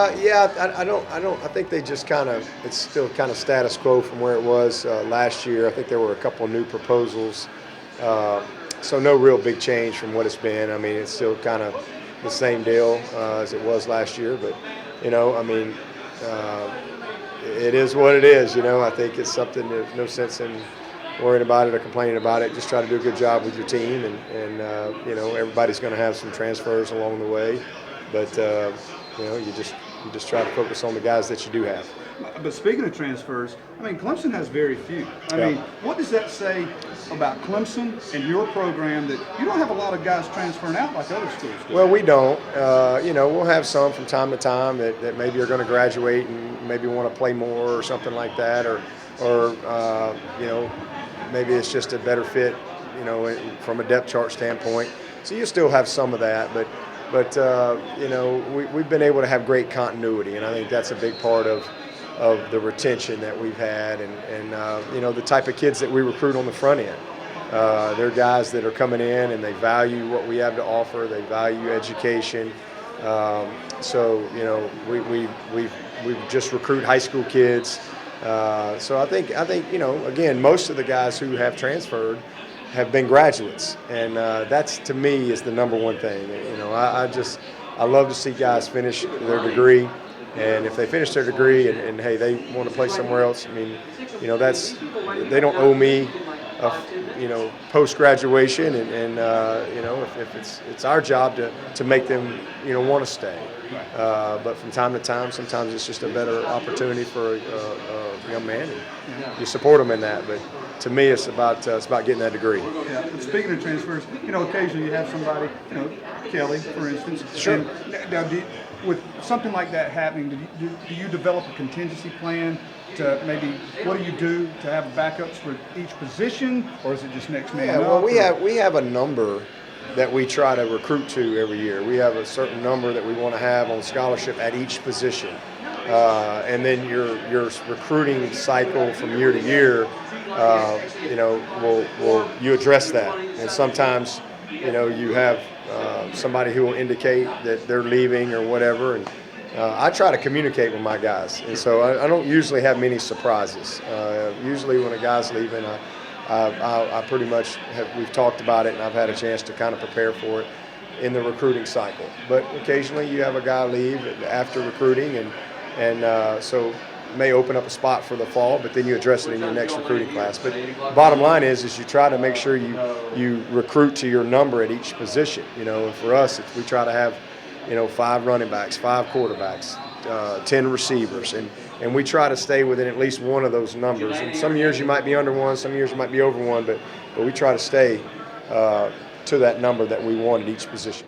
I think they just it's still kind of status quo from where it was last year. I think there were a couple of new proposals. Uh, so no real big change from what it's been. I mean, it's still kind of the same deal as it was last year. But, I mean, uh, it is what it is. I think it's something there's no sense in worrying about it or complaining about it. Just try to do a good job with your team, and everybody's going to have some transfers along the way, but you just try to focus on the guys that you do have. But speaking of transfers, I mean, Clemson has very few. I Yeah. mean, what does that say about Clemson and your program that you don't have a lot of guys transferring out like other schools do? Well, we don't. We'll have some from time to time that maybe are going to graduate and maybe want to play more or something like that, or maybe it's just a better fit, from a depth chart standpoint. So you still have some of that, but we've been able to have great continuity, and I think that's a big part of the retention that we've had, and the type of kids that we recruit on the front end. They're guys that are coming in and they value what we have to offer. They value education. We just recruit high school kids. So I think again, most of the guys who have transferred have been graduates, and that's, to me, is the number one thing. I love to see guys finish their degree, and if they finish their degree and hey, they want to play somewhere else, I mean, they don't owe me post graduation, and if it's our job to make them want to stay. But from time to time, sometimes it's just a better opportunity for a young man, and you support them in that. But to me, it's about getting that degree. Yeah. But speaking of transfers, occasionally you have somebody, Kelly, for instance. Sure. Now, with something like that happening, do you develop a contingency plan to maybe, what do you do to have backups for each position, or is it just next man up? Well, we have a number that we try to recruit to every year. We have a certain number that we want to have on scholarship at each position, and then your recruiting cycle from year to year, you address that, and sometimes you have somebody who will indicate that they're leaving or whatever, and I try to communicate with my guys, and so I don't usually have many surprises. Usually when a guy's leaving, I pretty much we've talked about it, and I've had a chance to kind of prepare for it in the recruiting cycle. But occasionally you have a guy leave after recruiting, and so may open up a spot for the fall, but then you address it in your next recruiting class. But bottom line is you try to make sure you recruit to your number at each position. And for us, we try to have 5 running backs, 5 quarterbacks, 10 receivers, and we try to stay within at least one of those numbers. And some years you might be under one, some years you might be over one, but we try to stay to that number that we want at each position.